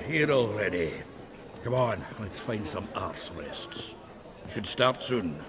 Here already. Come on, let's find some arse rests. Should start soon.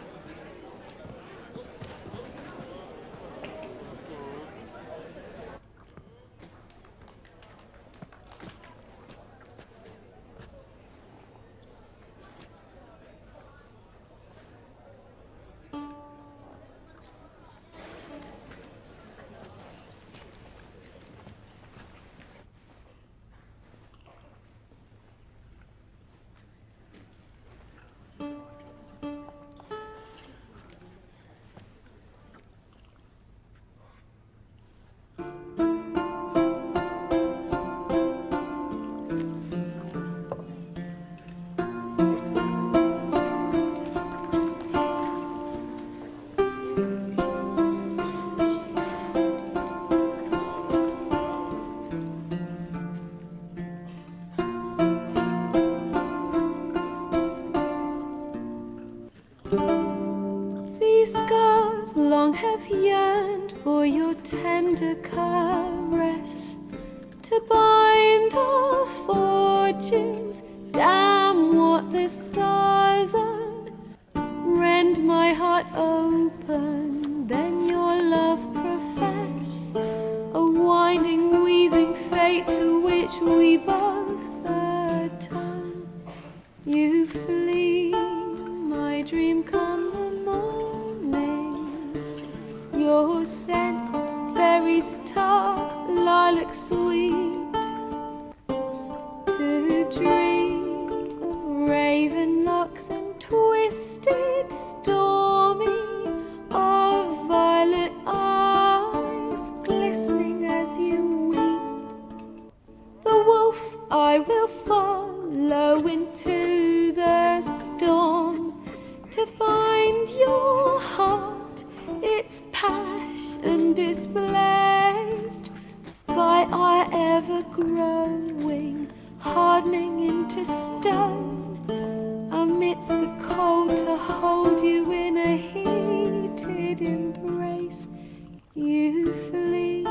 These scars long have yearned for your tender caress, to bind our fortunes. Damn what the stars own. Rend my heart open, then your love profess, a winding, weaving fate to which we both atone. You flee, my dream come the morning. Your scent, berries tart, lilac sweet. To dream of raven locks and twisted, stormy, of violet eyes glistening as you weep. The wolf I will follow into the storm, to find your heart, its passion displaced by our ever-growing, hardening into stone, amidst the cold to hold you in a heated embrace. You flee,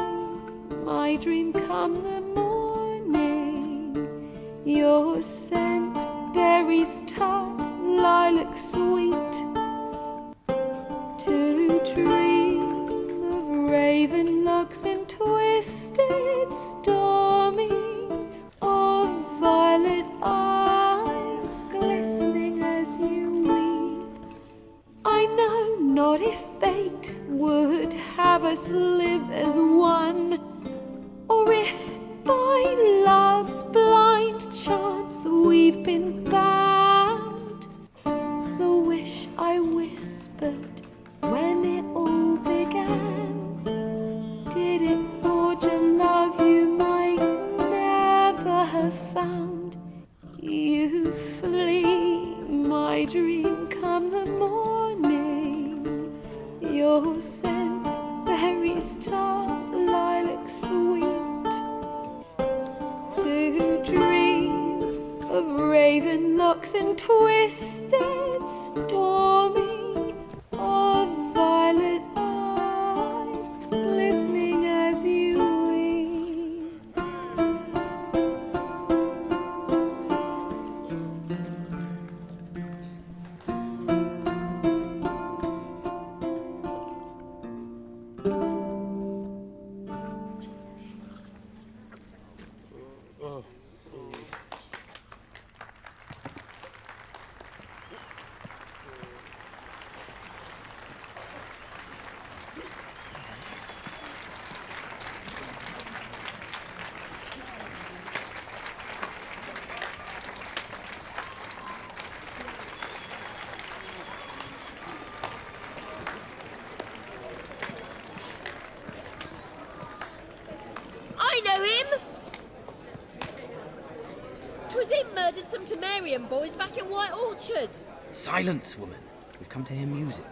my dream come the morning, your scent, berries tart, lilac sweet. To dream of raven locks and twisted, stormy, of violet eyes glistening as you weep. I know not if fate would have us live as one, or if by love's blind chance we've been bound. The wish I whispered when it all began, did it forge a love you might never have found? You flee, my dream come the morning, your scent, berries tart, lilac sweet. To dream of raven locks and twisted, stormy, of violet eyes glistening as you weep. I know him! 'Twas him murdered some Temerian boys back at White Orchard. Silence, woman. We've come to hear music.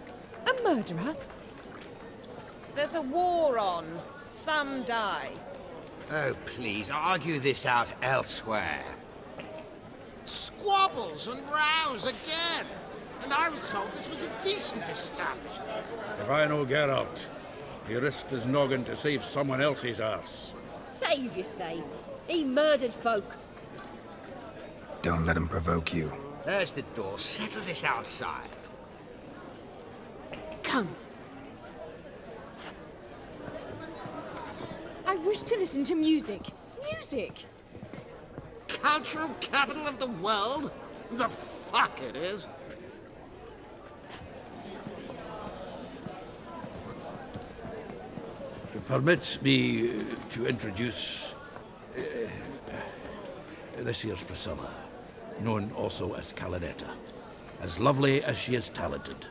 A murderer? There's a war on. Some die. Oh, please, argue this out elsewhere. Squabbles and rows again. And I was told this was a decent establishment. If I know Geralt, he risked his noggin to save someone else's arse. Save, you say? He murdered folk. Don't let him provoke you. There's the door. Settle this outside. Come. I wish to listen to music. Music! Cultural capital of the world? The fuck it is. Permit me to introduce this here's Priscilla, known also as Calinetta. As lovely as she is talented.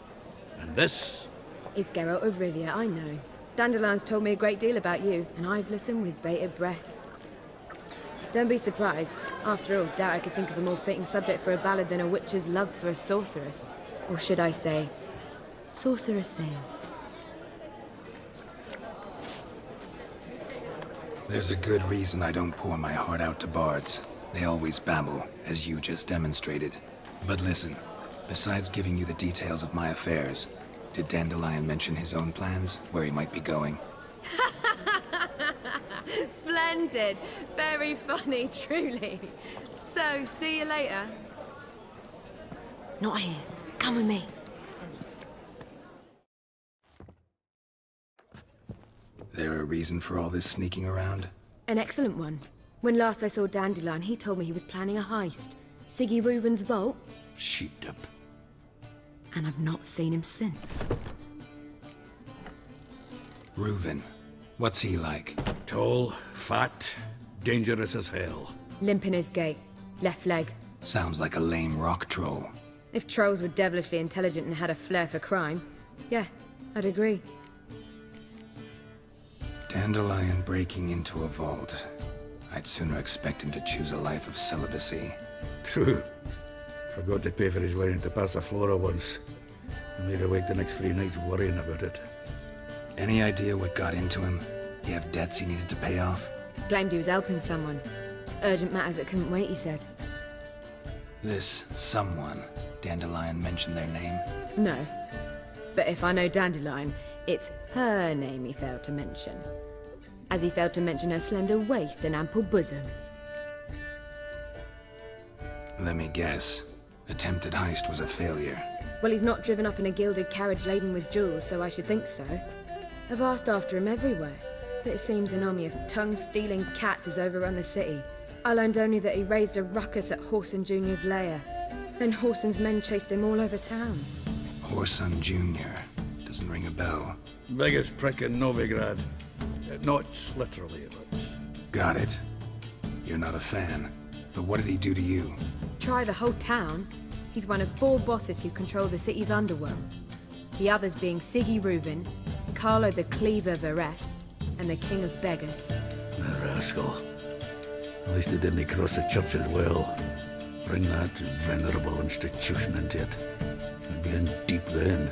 And this? It's Geralt of Rivia, I know. Dandelion's told me a great deal about you, and I've listened with bated breath. Don't be surprised. After all, doubt I could think of a more fitting subject for a ballad than a witch's love for a sorceress. Or should I say, sorceresses. There's a good reason I don't pour my heart out to bards. They always babble, as you just demonstrated. But listen, besides giving you the details of my affairs, did Dandelion mention his own plans, where he might be going? Splendid. Very funny, truly. So, see you later. Not here. Come with me. There a reason for all this sneaking around? An excellent one. When last I saw Dandelion, he told me he was planning a heist. Siggy Reuven's vault. Sheep-dip. And I've not seen him since. Reuven. What's he like? Tall, fat, dangerous as hell. Limp in his gait. Left leg. Sounds like a lame rock troll. If trolls were devilishly intelligent and had a flair for crime, yeah, I'd agree. Dandelion breaking into a vault. I'd sooner expect him to choose a life of celibacy. True. Forgot to pay for his wedding to Passiflora once. And made awake the next 3 nights worrying about it. Any idea what got into him? He have debts he needed to pay off? Claimed he was helping someone. Urgent matter that couldn't wait, he said. This someone, Dandelion mentioned their name? No. But if I know Dandelion, it's her name he failed to mention. As he failed to mention her slender waist and ample bosom. Let me guess. Attempted heist was a failure. Well, he's not driven up in a gilded carriage laden with jewels, so I should think so. I've asked after him everywhere, but it seems an army of tongue-stealing cats has overrun the city. I learned only that he raised a ruckus at Whoreson Jr.'s lair. Then Whoreson's men chased him all over town. Whoreson Jr. Doesn't ring a bell. Biggest prick in Novigrad. Not literally, but... Got it. You're not a fan. But what did he do to you? Try the whole town. He's one of 4 bosses who control the city's underworld. The others being Siggy Reuven, Carlo the Cleaver Verest, and the King of Beggars. The rascal. At least he didn't cross the church as well. Bring that venerable institution into it. We'd be in deep then.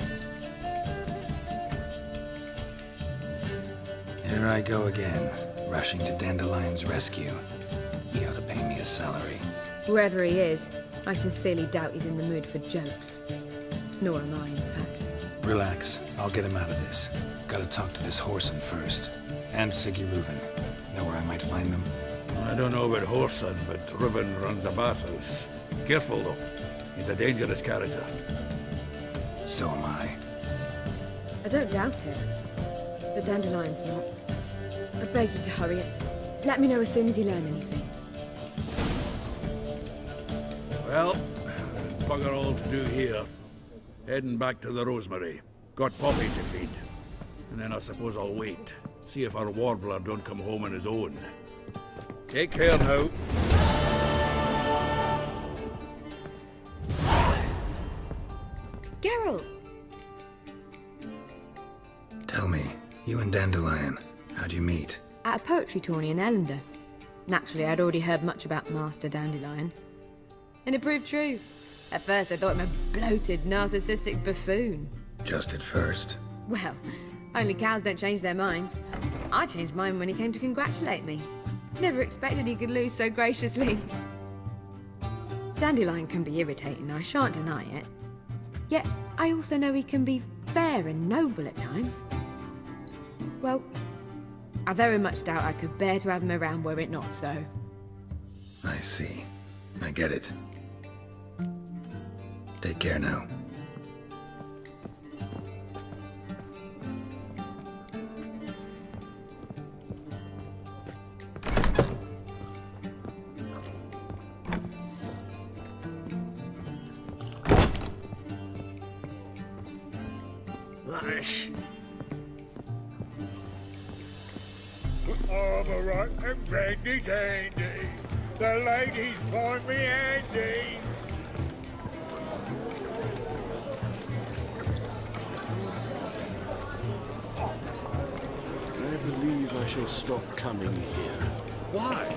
Here I go again, rushing to Dandelion's rescue. He ought to pay me a salary. Wherever he is, I sincerely doubt he's in the mood for jokes. Nor am I, in fact. Relax, I'll get him out of this. Gotta talk to this Whoreson first. And Siggy Reuven. Know where I might find them? I don't know about Whoreson, but Reuven runs a bathhouse. Careful, though. He's a dangerous character. So am I. I don't doubt it. But Dandelion's not. I beg you to hurry it. Let me know as soon as you learn anything. Well, bugger all to do here. Heading back to the Rosemary. Got Poppy to feed. And then I suppose I'll wait. See if our warbler don't come home on his own. Take care now. Geralt! Tell me, you and Dandelion, how'd you meet? At a poetry tourney in Ellender. Naturally, I'd already heard much about Master Dandelion. And it proved true. At first, I thought him a bloated, narcissistic buffoon. Just at first. Well, only cows don't change their minds. I changed mine when he came to congratulate me. Never expected he could lose so graciously. Dandelion can be irritating, I shan't deny it. Yet, I also know he can be fair and noble at times. Well, I very much doubt I could bear to have him around were it not so. I see. I get it. Take care now. Armour and Randy Dandy. The ladies find me handy. I believe I shall stop coming here. Why?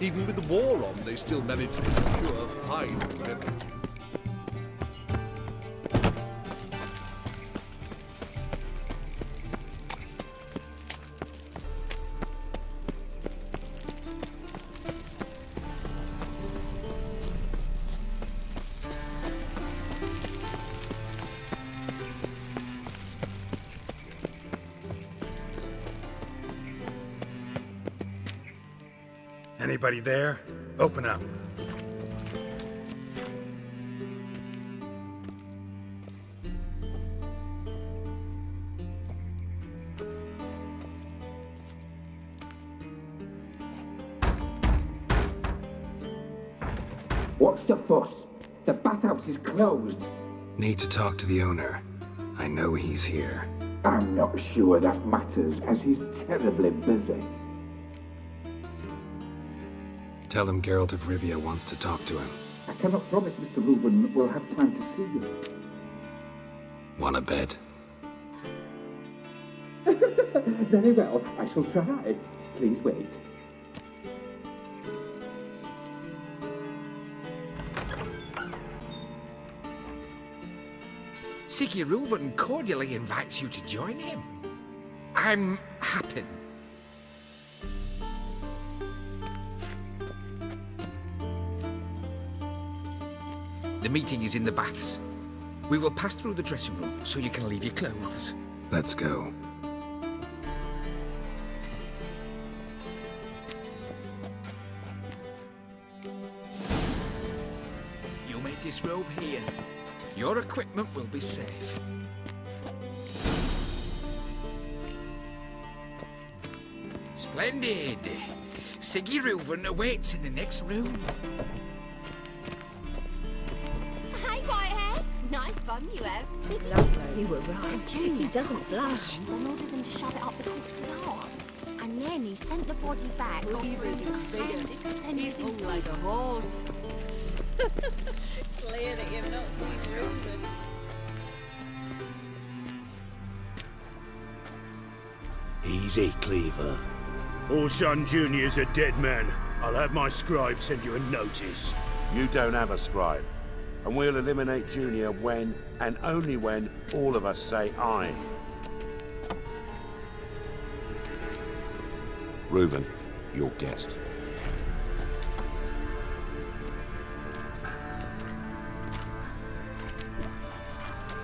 Even with the war on, they still manage to procure fine weapons. Anybody there? Open up. What's the fuss? The bathhouse is closed. Need to talk to the owner. I know he's here. I'm not sure that matters, as he's terribly busy. Tell him Geralt of Rivia wants to talk to him. I cannot promise Mr. Reuven will have time to see you. Wanna bet? Very well, I shall try. Please wait. Siggy Reuven cordially invites you to join him. I'm happy. The meeting is in the baths. We will pass through the dressing room so you can leave your clothes. Let's go. You make this robe here. Your equipment will be safe. Splendid. Siggy Reuven awaits in the next room. Hey, Whitehead. Nice bum you have. Lovely. You were right. And Janie doesn't blush. In order than to shove it up the corpse's arse. And then he sent the body back, offering his hand extended him like a horse. Clear that you've not seen Reuven. Easy, Cleaver. Orson Jr.'s a dead man. I'll have my scribe send you a notice. You don't have a scribe. And we'll eliminate Junior when, and only when, all of us say aye. Reuven, your guest.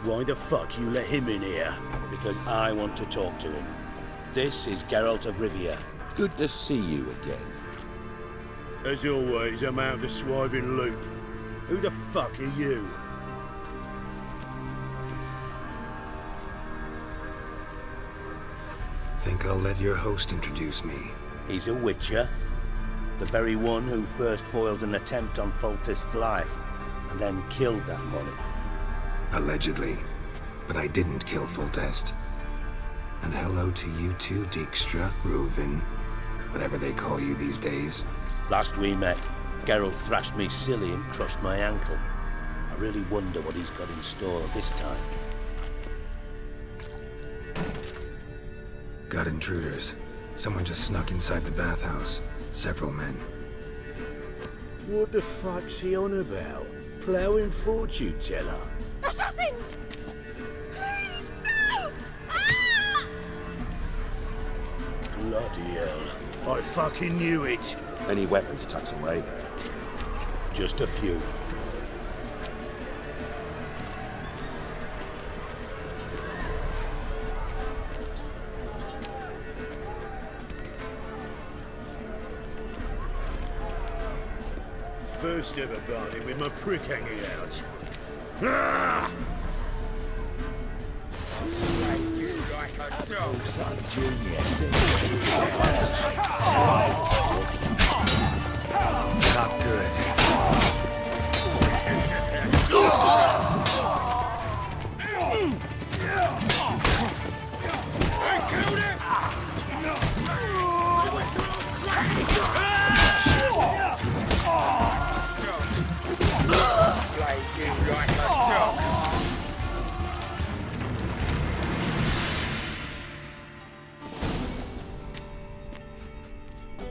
Why the fuck you let him in here? Because I want to talk to him. This is Geralt of Rivia. Good to see you again. As always, I'm out the swiving loop. Who the fuck are you? Think I'll let your host introduce me. He's a witcher. The very one who first foiled an attempt on Foltest's life, and then killed that monarch. Allegedly. But I didn't kill Foltest. And hello to you too, Dijkstra, Reuven, whatever they call you these days. Last we met, Geralt thrashed me silly and crushed my ankle. I really wonder what he's got in store this time. Got intruders. Someone just snuck inside the bathhouse. Several men. What the fuck's he on about? Ploughing fortune teller? Assassins! Please, no! Ah! Bloody hell. I fucking knew it. Any weapons tucked away? Just a few. first ever barney with my prick hanging out. Ah! Not good.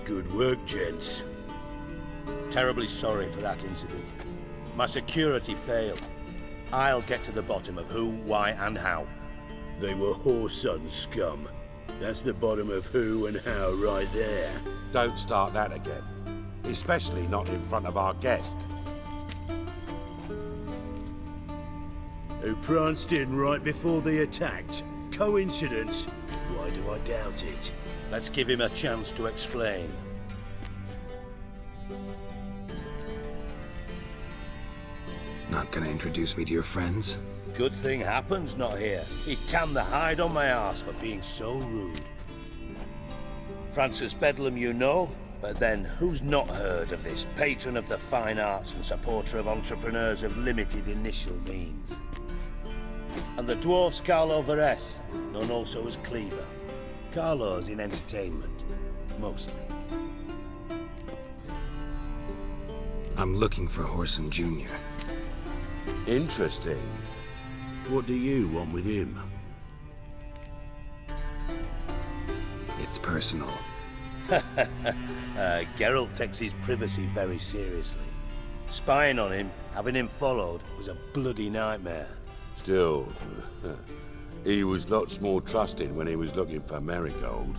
Good work, gents. Terribly sorry for that incident. My security failed. I'll get to the bottom of who, why, and how. They were whoreson scum. That's the bottom of who and how right there. Don't start that again. Especially not in front of our guest. Who pranced in right before they attacked. Coincidence? Why do I doubt it? Let's give him a chance to explain. Not gonna introduce me to your friends? Good thing Happen's not here. He tanned the hide on my arse for being so rude. Francis Bedlam you know, but then who's not heard of this patron of the fine arts and supporter of entrepreneurs of limited initial means? And the dwarf's Carlo Veres, known also as Cleaver. Carlo's in entertainment, mostly. I'm looking for Whoreson Jr. Interesting. What do you want with him? It's personal. Geralt takes his privacy very seriously. Spying on him, having him followed, was a bloody nightmare. Still, he was lots more trusting when he was looking for Marigold.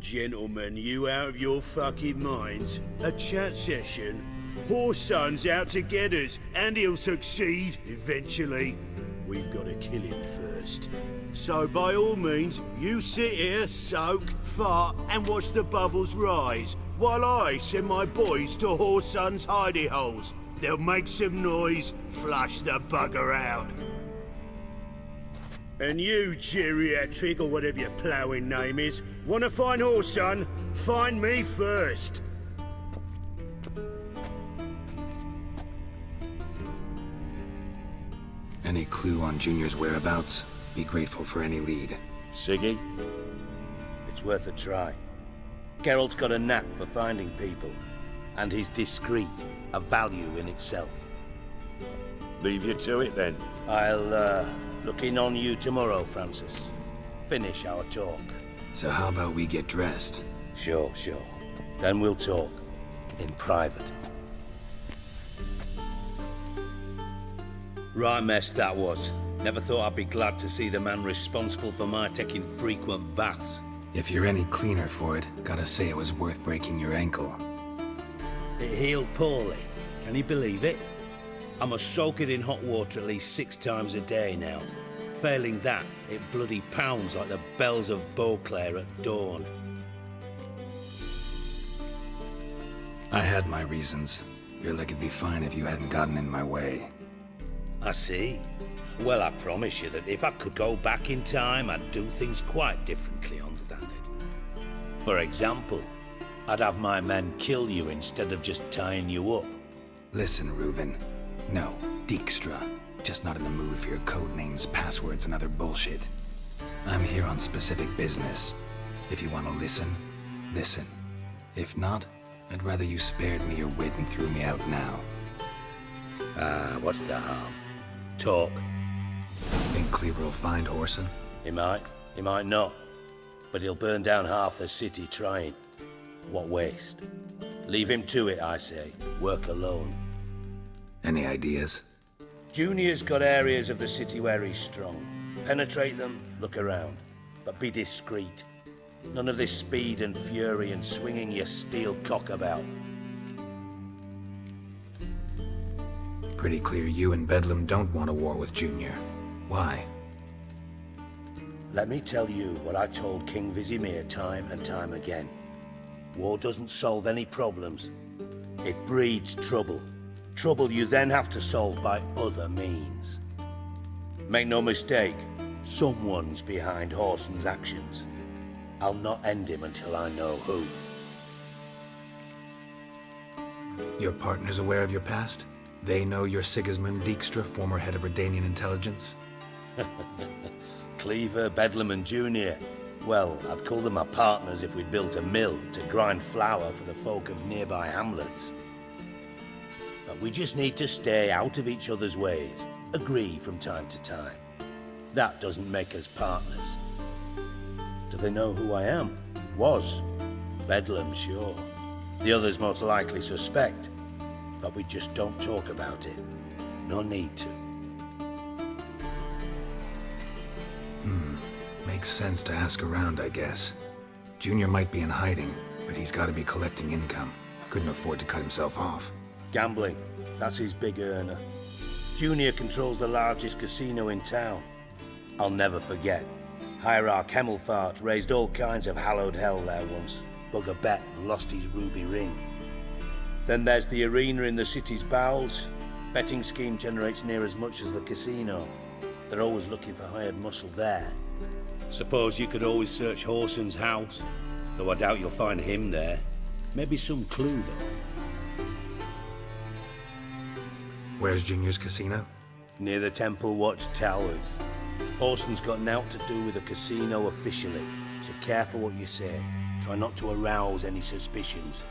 Gentlemen, you out of your fucking minds? A chat session? Whoreson's out to get us, and he'll succeed, eventually. We've got to kill him first. So by all means, you sit here, soak, fart, and watch the bubbles rise, while I send my boys to Whoreson's hidey holes. They'll make some noise, flush the bugger out. And you, geriatric, or whatever your ploughing name is, want to find Whoreson? Find me first. Any clue on Junior's whereabouts? Be grateful for any lead. Siggy? It's worth a try. Geralt's got a knack for finding people, and he's discreet, a value in itself. Leave you to it then. I'll look in on you tomorrow, Francis. Finish our talk. So how about we get dressed? Sure. Then we'll talk. In private. Right mess that was. Never thought I'd be glad to see the man responsible for my taking frequent baths. If you're any cleaner for it, gotta say it was worth breaking your ankle. It healed poorly. Can you believe it? I must soak it in hot water at least 6 times a day now. Failing that, it bloody pounds like the bells of Beauclair at dawn. I had my reasons. Your leg would be fine if you hadn't gotten in my way. I see. Well, I promise you that if I could go back in time, I'd do things quite differently on Thanedd. For example, I'd have my men kill you instead of just tying you up. Listen, Reuven. No, Dijkstra. Just not in the mood for your code names, passwords, and other bullshit. I'm here on specific business. If you want to listen, listen. If not, I'd rather you spared me your wit and threw me out now. What's the harm? Talk. Think Cleaver will find Whoreson? He might not. But he'll burn down half the city trying. What waste. Leave him to it, I say. Work alone. Any ideas? Junior's got areas of the city where he's strong. Penetrate them, look around. But be discreet. None of this speed and fury and swinging your steel cock about. Pretty clear you and Bedlam don't want a war with Junior. Why? Let me tell you what I told King Vizimir time and time again. War doesn't solve any problems. It breeds trouble. Trouble you then have to solve by other means. Make no mistake, someone's behind Whoreson's actions. I'll not end him until I know who. Your partner's aware of your past? They know you're Sigismund Dijkstra, former head of Redanian intelligence? Cleaver, Bedlam and Junior. Well, I'd call them my partners if we'd built a mill to grind flour for the folk of nearby hamlets. But we just need to stay out of each other's ways, agree from time to time. That doesn't make us partners. Do they know who I am? Was. Bedlam, sure. The others most likely suspect. But we just don't talk about it. No need to. Makes sense to ask around, I guess. Junior might be in hiding, but he's got to be collecting income. Couldn't afford to cut himself off. Gambling. That's his big earner. Junior controls the largest casino in town. I'll never forget. Hierarch Hemmelfart raised all kinds of hallowed hell there once. Bugger bet and lost his ruby ring. Then there's the arena in the city's bowels. Betting scheme generates near as much as the casino. They're always looking for hired muscle there. Suppose you could always search Whoreson's house, though I doubt you'll find him there. Maybe some clue, though. Where's Junior's casino? Near the Temple Watch Towers. Whoreson's got naught to do with the casino officially, so careful what you say. Try not to arouse any suspicions.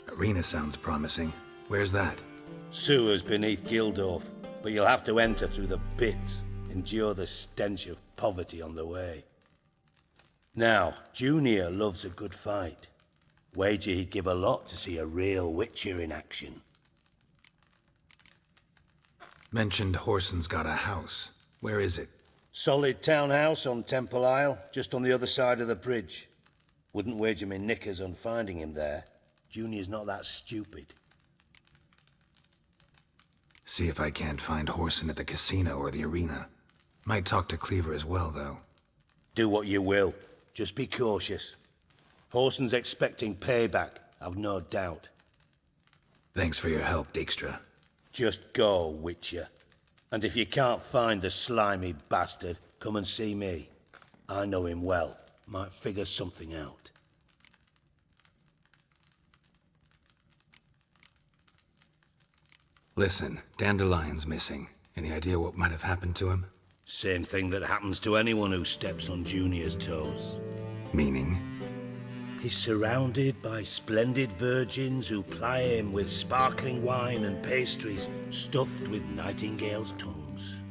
Arena sounds promising. Where's that? Sewers beneath Gildorf, but you'll have to enter through the bits. Endure the stench of poverty on the way. Now, Junior loves a good fight. Wager he'd give a lot to see a real Witcher in action. Mentioned Whoreson's got a house. Where is it? Solid townhouse on Temple Isle, just on the other side of the bridge. Wouldn't wager me knickers on finding him there. Junior's not that stupid. See if I can't find Whoreson at the casino or the arena. Might talk to Cleaver as well, though. Do what you will. Just be cautious. Whoreson's expecting payback, I've no doubt. Thanks for your help, Dijkstra. Just go, Witcher. And if you can't find the slimy bastard, come and see me. I know him well. Might figure something out. Listen, Dandelion's missing. Any idea what might have happened to him? Same thing that happens to anyone who steps on Junior's toes. Meaning? He's surrounded by splendid virgins who ply him with sparkling wine and pastries stuffed with nightingales' tongues.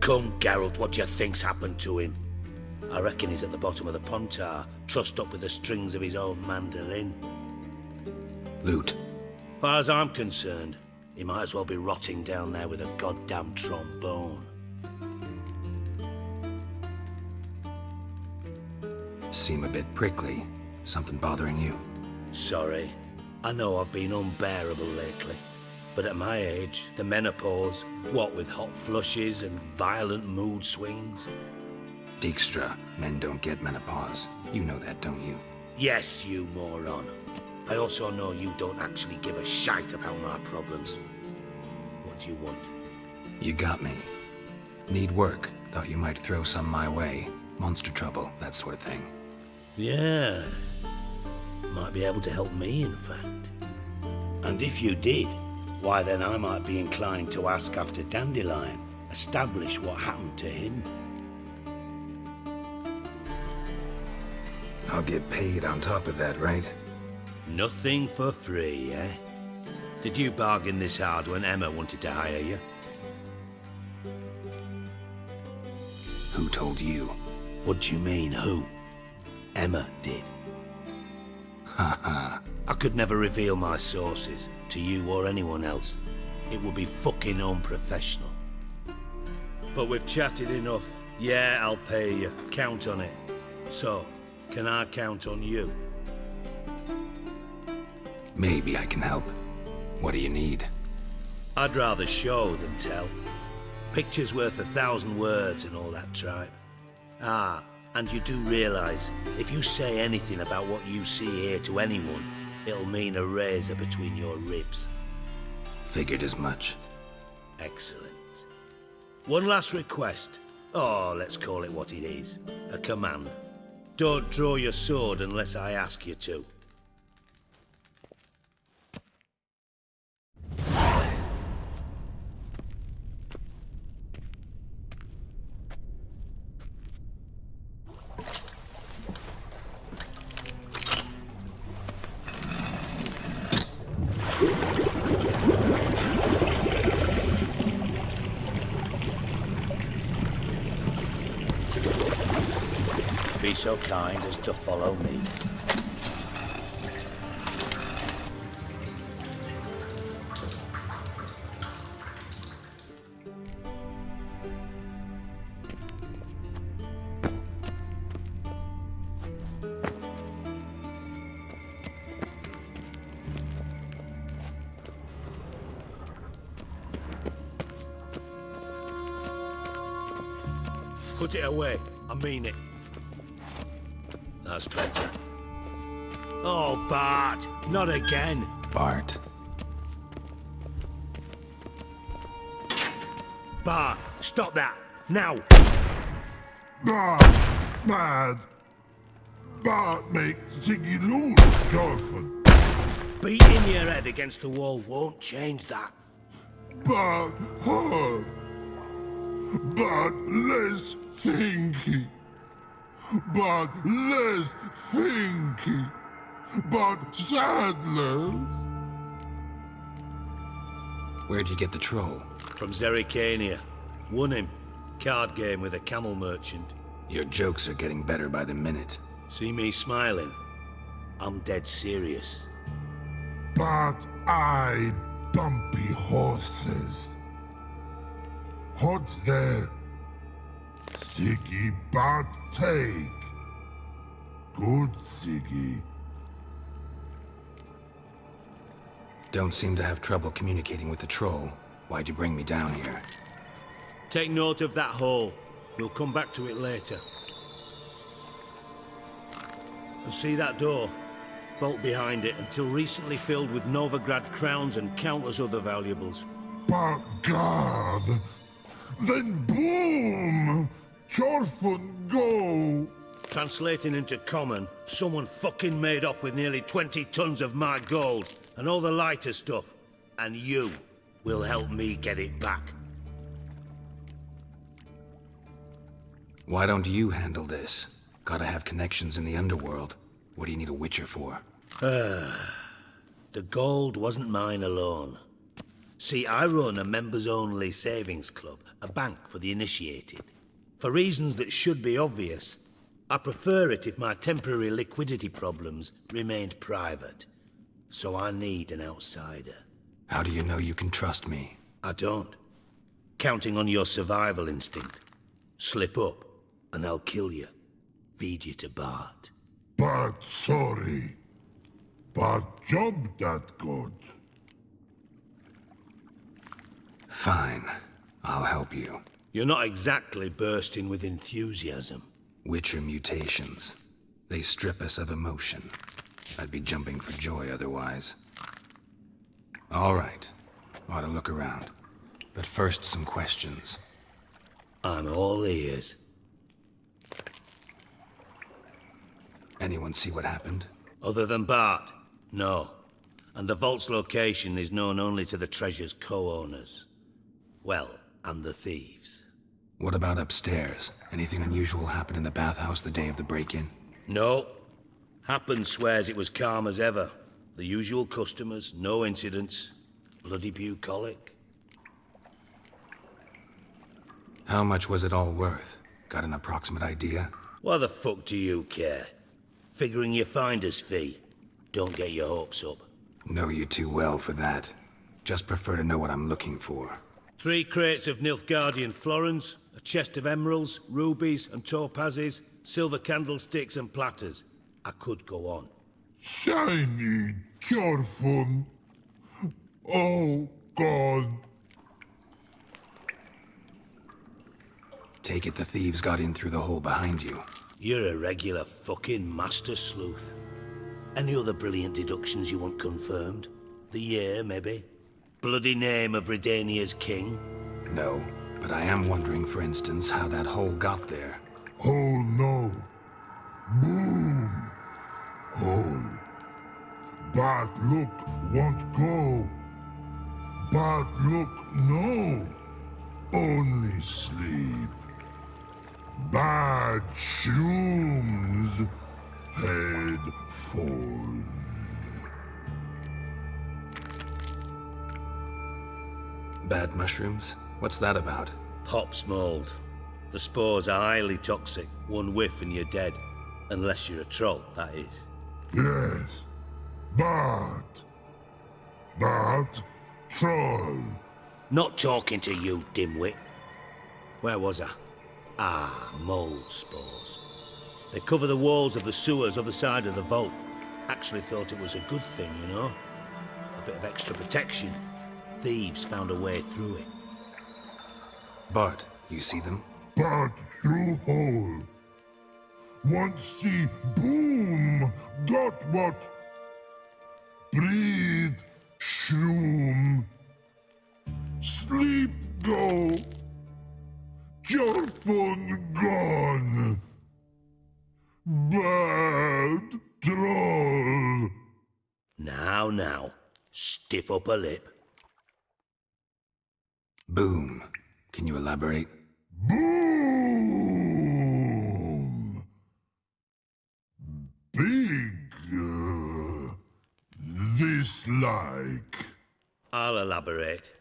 Come, Geralt, what do you think's happened to him? I reckon he's at the bottom of the Pontar, trussed up with the strings of his own mandolin. Loot. Far as I'm concerned, he might as well be rotting down there with a goddamn trombone. Seem a bit prickly. Something bothering you? Sorry. I know I've been unbearable lately. But at my age, the menopause, what with hot flushes and violent mood swings. Dijkstra, men don't get menopause. You know that, don't you? Yes, you moron. I also know you don't actually give a shite about my problems. What do you want? You got me. Need work. Thought you might throw some my way. Monster trouble, that sort of thing. Yeah. Might be able to help me, in fact. And if you did, why then I might be inclined to ask after Dandelion. Establish what happened to him. I'll get paid on top of that, right? Nothing for free, eh? Did you bargain this hard when Emma wanted to hire you? Who told you? What do you mean, who? Emma did. Haha. I could never reveal my sources to you or anyone else. It would be fucking unprofessional. But we've chatted enough. Yeah, I'll pay you. Count on it. So, can I count on you? Maybe I can help. What do you need? I'd rather show than tell. Picture's worth 1,000 words and all that tripe. Ah, And you do realise, if you say anything about what you see here to anyone, it'll mean a razor between your ribs. Figured as much. Excellent. One last request. Oh, let's call it what it is. A command. Don't draw your sword unless I ask you to. Be so kind as to follow me. Put it away. I mean it. That's better. Oh, Bart! Not again! Bart. Bart, stop that! Now! Bart, mad. Bart makes Ziggy lose, Jorfin. Beating your head against the wall won't change that. Bart hurt. Bart less thinky. But less thinky, but sadless. Where'd you get the troll? From Zerrikania. Won him. Card game with a camel merchant. Your jokes are getting better by the minute. See me smiling? I'm dead serious. But I bumpy horses. Hot there. Ziggy Bart take. Good Ziggy. Don't seem to have trouble communicating with the troll. Why'd you bring me down here? Take note of that hole. We'll come back to it later. And see that door? Vault behind it, until recently filled with Novigrad crowns and countless other valuables. But God! Then boom! Jorfin, go! Translating into common, someone fucking made off with nearly 20 tons of my gold, and all the lighter stuff. And you will help me get it back. Why don't you handle this? Gotta have connections in the underworld. What do you need a witcher for? The gold wasn't mine alone. See, I run a members-only savings club, a bank for the initiated. For reasons that should be obvious, I prefer it if my temporary liquidity problems remained private. So I need an outsider. How do you know you can trust me? I don't. Counting on your survival instinct. Slip up, and I'll kill you. Feed you to Bart. But sorry. But job that good. Fine. I'll help you. You're not exactly bursting with enthusiasm. Witcher mutations. They strip us of emotion. I'd be jumping for joy otherwise. All right. Ought to look around. But first, some questions. I'm all ears. Anyone see what happened? Other than Bart? No. And the vault's location is known only to the treasure's co-owners. Well, and the thieves. What about upstairs? Anything unusual happen in the bathhouse the day of the break-in? No. Happen swears it was calm as ever. The usual customers, no incidents. Bloody bucolic. How much was it all worth? Got an approximate idea? Why the fuck do you care? Figuring your finder's fee. Don't get your hopes up. Know you too well for that. Just prefer to know what I'm looking for. 3 crates of Nilfgaardian florins, a chest of emeralds, rubies and topazes, silver candlesticks and platters. I could go on. Shiny Jorfin. Oh, God. Take it the thieves got in through the hole behind you. You're a regular fucking master sleuth. Any other brilliant deductions you want confirmed? The year, maybe? Bloody name of Redania's king? No, but I am wondering, for instance, how that hole got there. Hole no. Boom. Hole. Bad look won't go. Bad look no. Only sleep. Bad shrooms. Head falls. Bad mushrooms? What's that about? Pop's mold. The spores are highly toxic. One whiff and you're dead. Unless you're a troll, that is. Yes. Bad. Bad troll. Not talking to you, dimwit. Where was I? Ah, mold spores. They cover the walls of the sewers other side of the vault. Actually thought it was a good thing, you know? A bit of extra protection. Thieves found a way through it. Bart, you see them? Bad through hole. Want see boom. Got what? Breathe. Shroom. Sleep go. Your phone gone. Bad troll. Now. Stiff up a lip. Boom. Can you elaborate? Boom. Big. This like. I'll elaborate.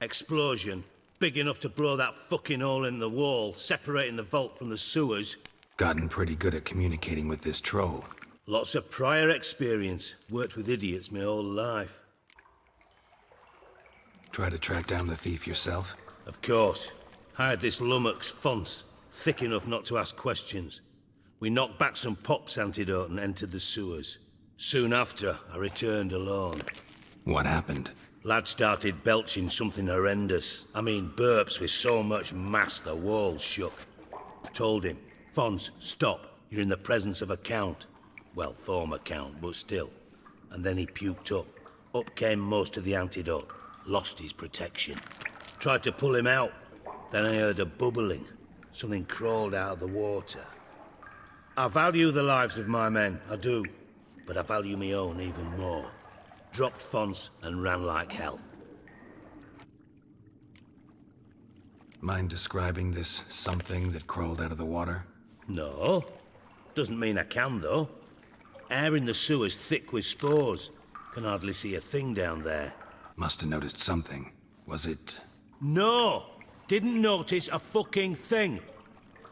Explosion. Big enough to blow that fucking hole in the wall, separating the vault from the sewers. Gotten pretty good at communicating with this troll. Lots of prior experience. Worked with idiots my whole life. Try to track down the thief yourself? Of course. Hired this lummox Fons, thick enough not to ask questions. We knocked back some Pop's antidote and entered the sewers. Soon after, I returned alone. What happened? Lad started belching something horrendous. I mean, burps with so much mass the walls shook. Told him, Fons, stop. You're in the presence of a count. Well, former count, but still. And then he puked up. Up came most of the antidote. Lost his protection. Tried to pull him out. Then I heard a bubbling. Something crawled out of the water. I value the lives of my men, I do. But I value my own even more. Dropped Fons and ran like hell. Mind describing this something that crawled out of the water? No. Doesn't mean I can, though. Air in the sewer's thick with spores. Can hardly see a thing down there. Must have noticed something. Was it... No! Didn't notice a fucking thing.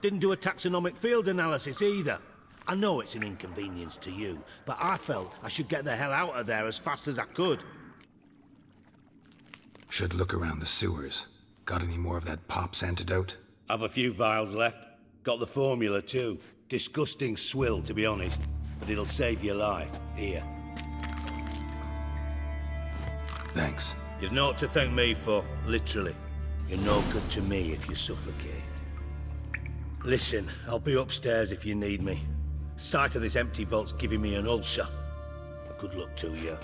Didn't do a taxonomic field analysis either. I know it's an inconvenience to you, but I felt I should get the hell out of there as fast as I could. Should look around the sewers. Got any more of that Pop's antidote? I've a few vials left. Got the formula too. Disgusting swill, to be honest. But it'll save your life. Here. Thanks. You've naught to thank me for, literally. You're no good to me if you suffocate. Listen, I'll be upstairs if you need me. Sight of this empty vault's giving me an ulcer. Good luck to you.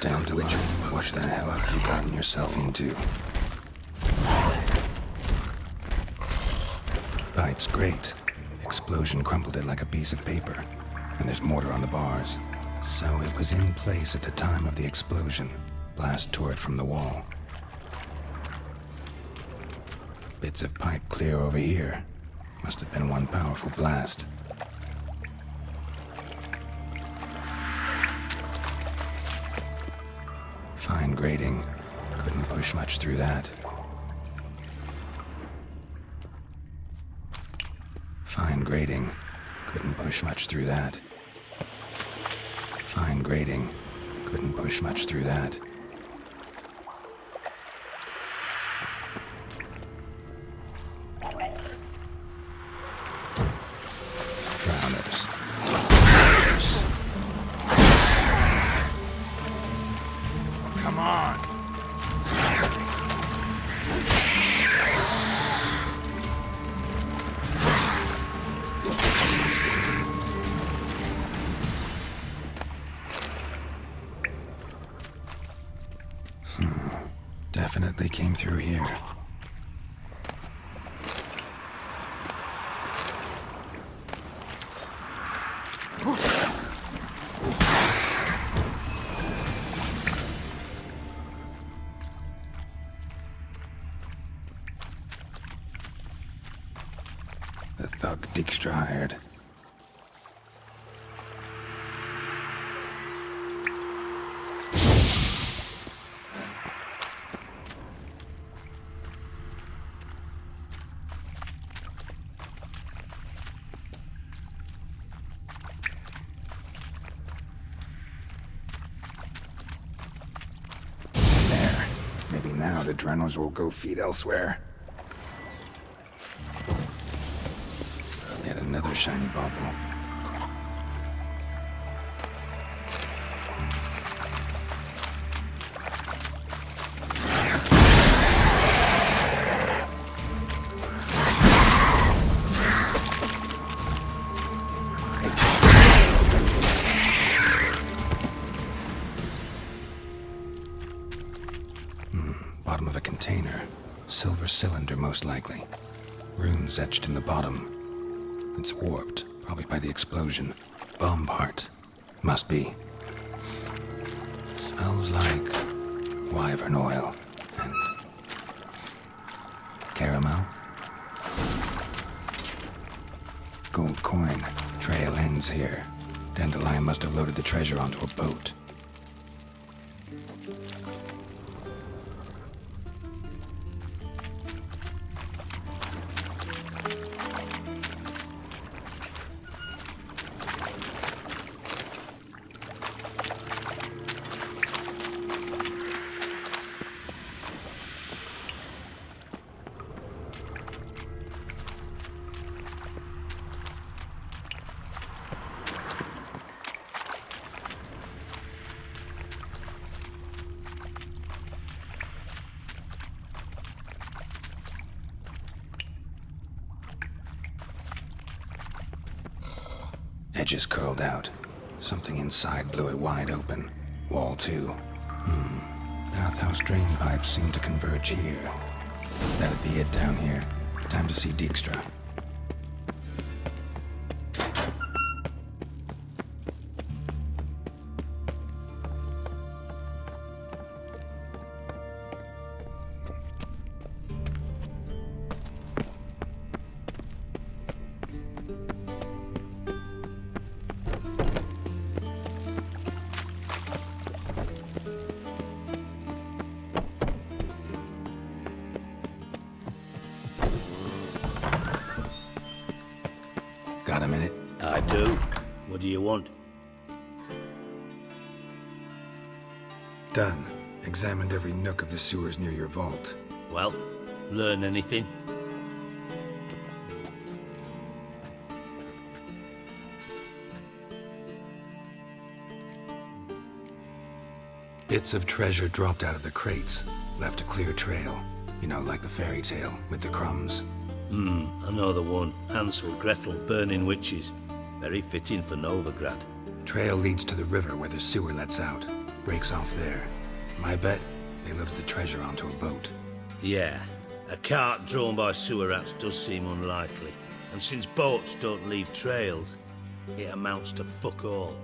Down to which what the hell have you gotten yourself into? Pipe's great. Explosion crumpled it like a piece of paper. And there's mortar on the bars. So it was in place at the time of the explosion. Blast tore it from the wall. Bits of pipe clear over here. Must have been one powerful blast. Fine grating. Couldn't push much through that. Fine grating. Couldn't push much through that. Fine grating. Couldn't push much through that. Drowners. Come on! Definitely came through here. The thug Dijkstra hired. There. Maybe now the Drenors will go feed elsewhere. Yet another shiny bauble. Bottom of a container. Silver cylinder, most likely. Runes etched in the bottom. It's warped, probably by the explosion. Bomb part. Must be. Smells like wyvern oil and caramel. Gold coin. Trail ends here. Dandelion must have loaded the treasure onto a boat. Edges curled out. Something inside blew it wide open. Wall too. Bathhouse drain pipes seem to converge here. That'd be it down here. Time to see Dijkstra. Got a minute? I do. What do you want? Done. Examined every nook of the sewers near your vault. Well, learn anything? Bits of treasure dropped out of the crates. Left a clear trail. You know, like the fairy tale, with the crumbs. I know the one. Hansel, Gretel, burning witches. Very fitting for Novigrad. Trail leads to the river where the sewer lets out. Breaks off there. My bet, they loaded the treasure onto a boat. Yeah, a cart drawn by sewer rats does seem unlikely. And since boats don't leave trails, it amounts to fuck all.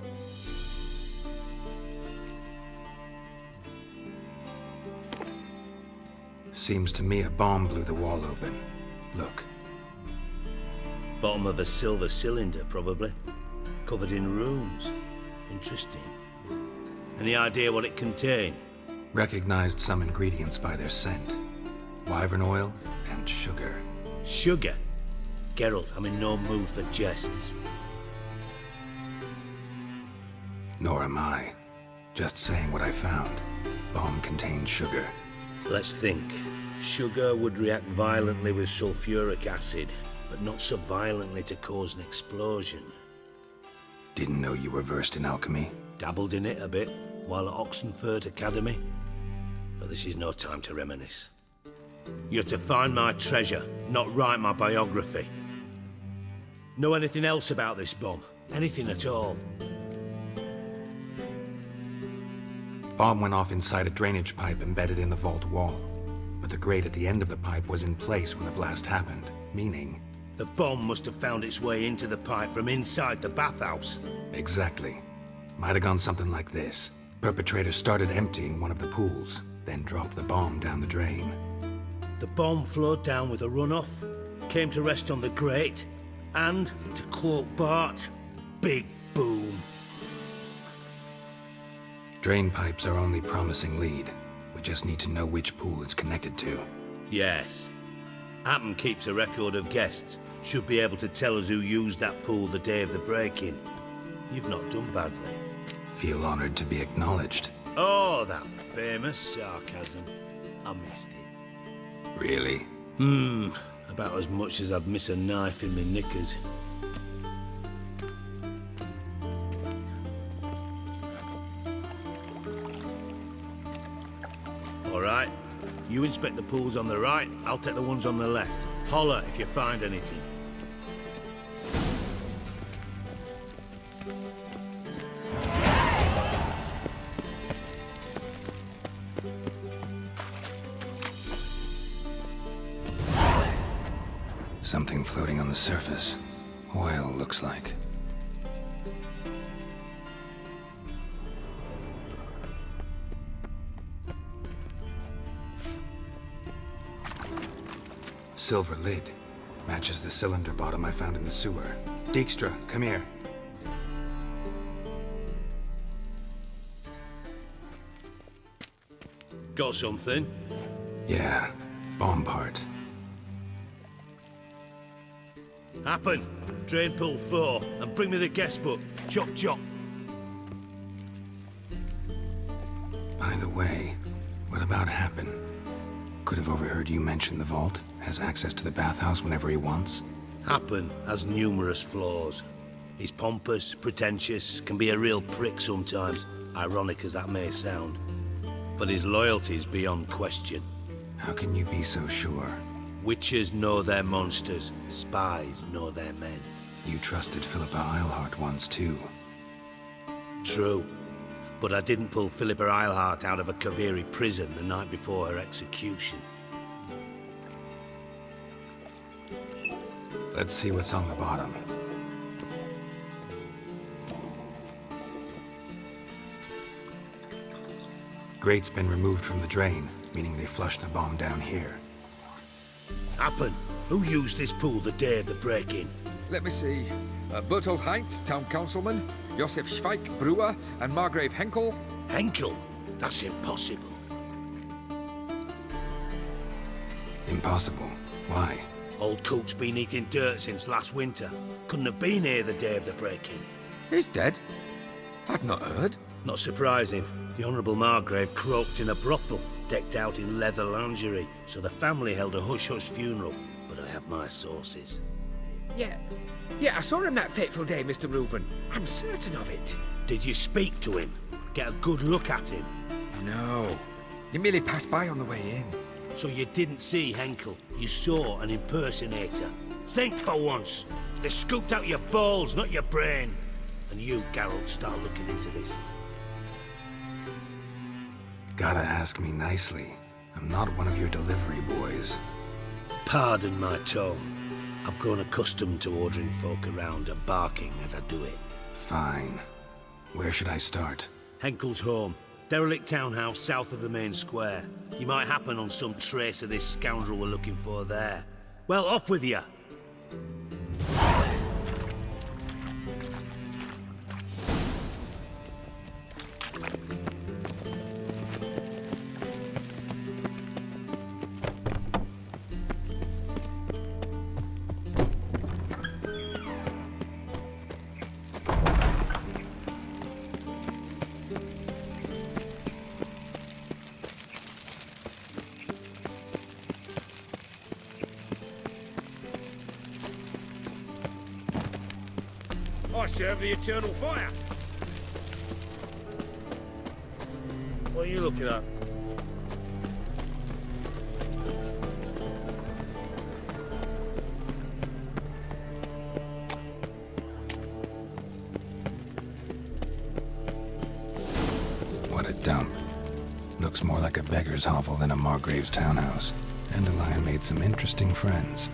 Seems to me a bomb blew the wall open. Look. Bottom of a silver cylinder, probably. Covered in runes. Interesting. Any idea what it contained? Recognized some ingredients by their scent. Wyvern oil and sugar. Sugar? Geralt, I'm in no mood for jests. Nor am I. Just saying what I found. Bomb contained sugar. Let's think. Sugar would react violently with sulfuric acid, but not so violently to cause an explosion. Didn't know you were versed in alchemy. Dabbled in it a bit while at Oxenford Academy. But this is no time to reminisce. You're to find my treasure, not write my biography. Know anything else about this bomb? Anything at all? Bomb went off inside a drainage pipe embedded in the vault wall. But the grate at the end of the pipe was in place when the blast happened, meaning... The bomb must have found its way into the pipe from inside the bathhouse. Exactly. Might have gone something like this. Perpetrator started emptying one of the pools, then dropped the bomb down the drain. The bomb flowed down with a runoff, came to rest on the grate, and, to quote Bart, big boom. Drain pipes are only promising lead. We just need to know which pool it's connected to. Yes. Appen keeps a record of guests. Should be able to tell us who used that pool the day of the break-in. You've not done badly. Feel honored to be acknowledged. Oh, that famous sarcasm. I missed it. Really? About as much as I'd miss a knife in my knickers. All right. You inspect the pools on the right, I'll take the ones on the left. Holler if you find anything. Something floating on the surface. Oil, looks like. Silver lid. Matches the cylinder bottom I found in the sewer. Dijkstra, come here. Got something? Yeah, bomb part. Happen. Drain pool 4, and bring me the guest book. Chop chop. By the way, what about Happen? Could have overheard you mention the vault. Has access to the bathhouse whenever he wants. Happen has numerous flaws. He's pompous, pretentious, can be a real prick sometimes, ironic as that may sound. But his loyalty is beyond question. How can you be so sure? Witches know their monsters, spies know their men. You trusted Philippa Eilhart once too. True. But I didn't pull Philippa Eilhart out of a Kaviri prison the night before her execution. Let's see what's on the bottom. Grate's been removed from the drain, meaning they flushed the bomb down here. Happen. Who used this pool the day of the break-in? Let me see. Bertolt Heinz, town councilman, Josef Schweik, brewer, and Margrave Henkel. Henkel? That's impossible. Impossible? Why? Old coot's been eating dirt since last winter. Couldn't have been here the day of the break-in. He's dead? I'd not heard. Not surprising. The Honourable Margrave croaked in a brothel, decked out in leather lingerie, so the family held a hush-hush funeral. But I have my sources. Yeah, I saw him that fateful day, Mr. Reuven. I'm certain of it. Did you speak to him? Get a good look at him? No. He merely passed by on the way in. So you didn't see Henkel, you saw an impersonator. Think for once. They scooped out your balls, not your brain. And you, Geralt, start looking into this. Gotta ask me nicely. I'm not one of your delivery boys. Pardon my tone. I've grown accustomed to ordering folk around and barking as I do it. Fine. Where should I start? Henkel's home. Derelict townhouse south of the main square. You might happen on some trace of this scoundrel we're looking for there. Well, off with you! I serve the eternal fire. What are you looking at? What a dump. Looks more like a beggar's hovel than a Margrave's townhouse. Dandelion made some interesting friends.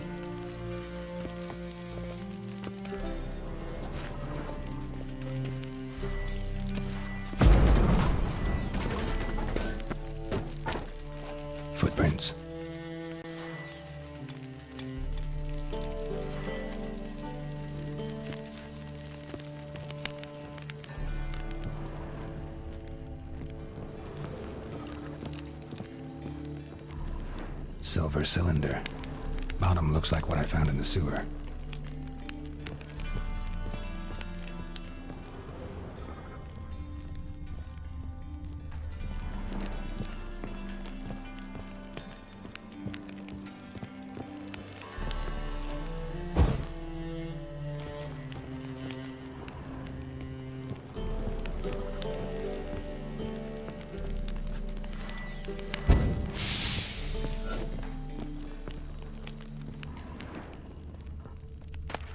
Footprints. Silver cylinder. Bottom looks like what I found in the sewer.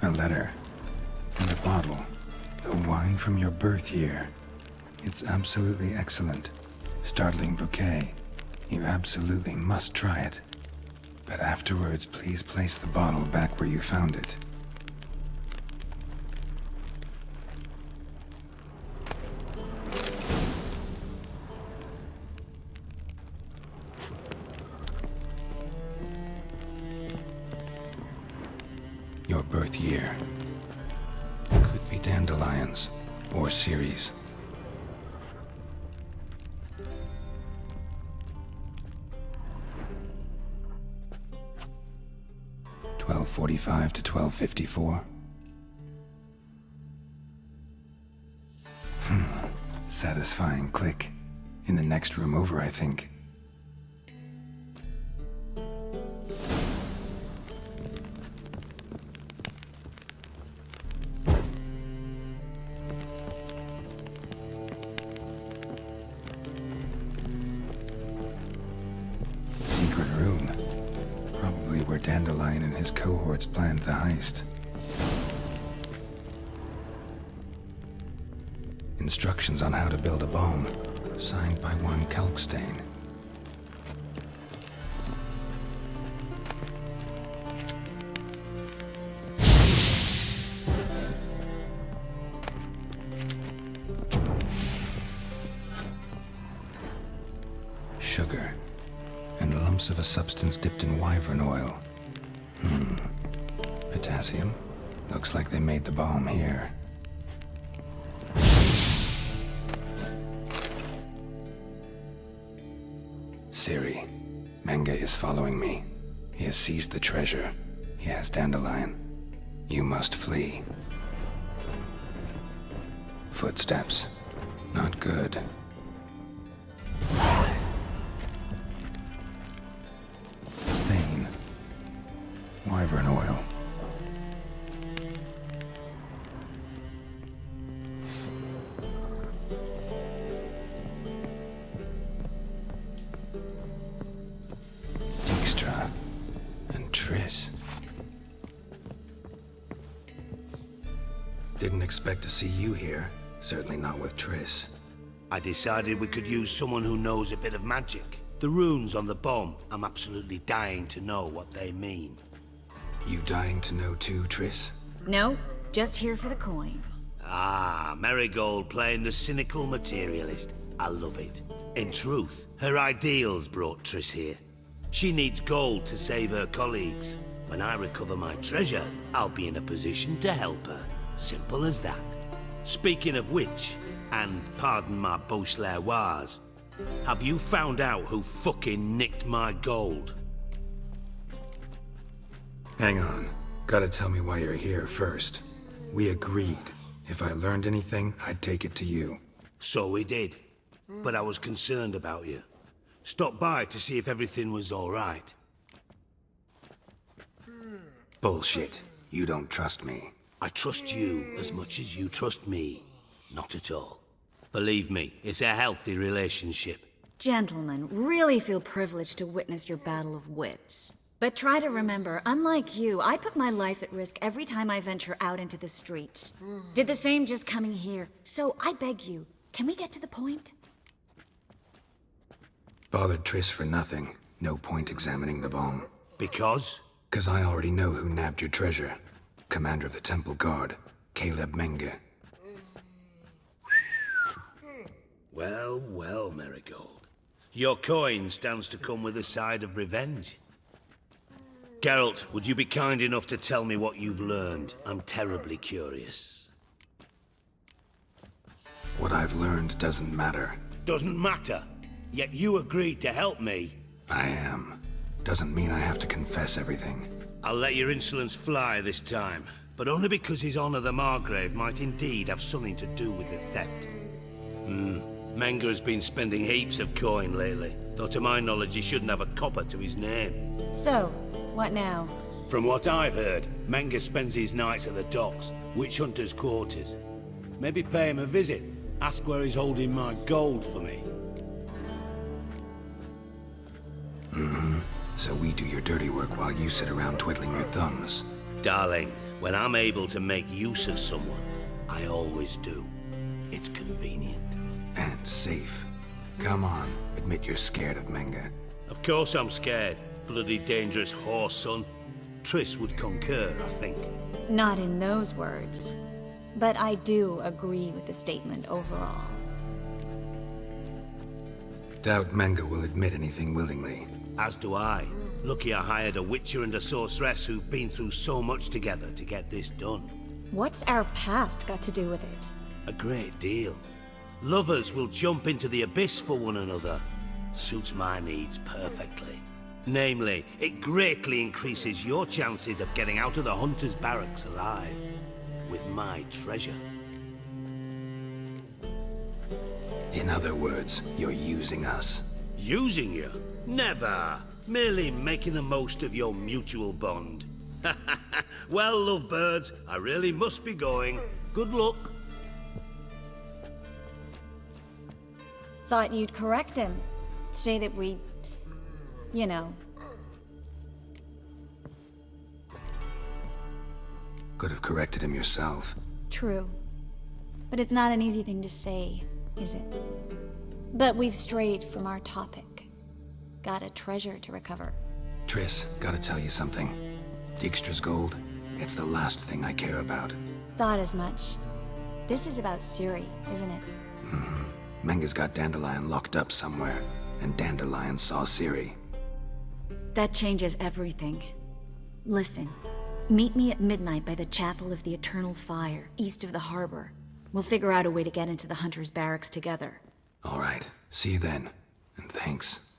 A letter. And a bottle. The wine from your birth year. It's absolutely excellent. Startling bouquet. You absolutely must try it. But afterwards, please place the bottle back where you found it. Your birth year. Could be Dandelion's, or Ciri's. $12:45 to $12:54. Satisfying click. In the next room over, I think. Secret room. Probably where Dandelion and his cohorts planned the heist. Instructions on how to build a bomb, signed by one Kalkstain. Sugar, and lumps of a substance dipped in wyvern oil. Potassium. Looks like they made the bomb here. Ciri, Menge is following me. He has seized the treasure. He has Dandelion. You must flee. Footsteps. Not good. Stain. Wyvern oil. Dijkstra and Triss. Didn't expect to see you here. Certainly not with Triss. I decided we could use someone who knows a bit of magic. The runes on the bomb, I'm absolutely dying to know what they mean. You dying to know too, Triss? No, just here for the coin. Ah, Marigold playing the cynical materialist. I love it. In truth, her ideals brought Triss here. She needs gold to save her colleagues. When I recover my treasure, I'll be in a position to help her. Simple as that. Speaking of which, and pardon my Beauclervois, have you found out who fucking nicked my gold? Hang on. Gotta tell me why you're here first. We agreed. If I learned anything, I'd take it to you. So we did. But I was concerned about you. Stopped by to see if everything was all right. Bullshit. You don't trust me. I trust you as much as you trust me. Not at all. Believe me, it's a healthy relationship. Gentlemen, really feel privileged to witness your battle of wits. But try to remember, unlike you, I put my life at risk every time I venture out into the streets. Did the same just coming here. So I beg you, can we get to the point? Bothered Triss for nothing. No point examining the bomb. Because? 'Cause I already know who nabbed your treasure. Commander of the Temple Guard, Caleb Menge. Well, well, Marigold. Your coin stands to come with a side of revenge. Geralt, would you be kind enough to tell me what you've learned? I'm terribly curious. What I've learned doesn't matter. Doesn't matter? Yet you agreed to help me. I am. Doesn't mean I have to confess everything. I'll let your insolence fly this time, but only because His Honor the Margrave might indeed have something to do with the theft. Menge has been spending heaps of coin lately, though to my knowledge he shouldn't have a copper to his name. So, what now? From what I've heard, Menge spends his nights at the docks, witch hunters' quarters. Maybe pay him a visit, ask where he's holding my gold for me. So we do your dirty work while you sit around twiddling your thumbs. Darling, when I'm able to make use of someone, I always do. It's convenient. And safe. Come on, admit you're scared of Menge. Of course I'm scared. Bloody dangerous horse, son. Triss would concur, I think. Not in those words. But I do agree with the statement overall. Doubt Menge will admit anything willingly. As do I. Lucky I hired a witcher and a sorceress who've been through so much together to get this done. What's our past got to do with it? A great deal. Lovers will jump into the abyss for one another. Suits my needs perfectly. Namely, it greatly increases your chances of getting out of the hunter's barracks alive. With my treasure. In other words, you're using us. Using you? Never. Merely making the most of your mutual bond. Well, lovebirds, I really must be going. Good luck. Thought you'd correct him. Say that we... you know. Could have corrected him yourself. True. But it's not an easy thing to say, is it? But we've strayed from our topic. Got a treasure to recover. Triss, gotta tell you something. Dijkstra's gold, it's the last thing I care about. Thought as much. This is about Ciri, isn't it? Menge's got Dandelion locked up somewhere, and Dandelion saw Ciri. That changes everything. Listen, meet me at midnight by the Chapel of the Eternal Fire, east of the harbor. We'll figure out a way to get into the Hunter's barracks together. All right, see you then, and thanks.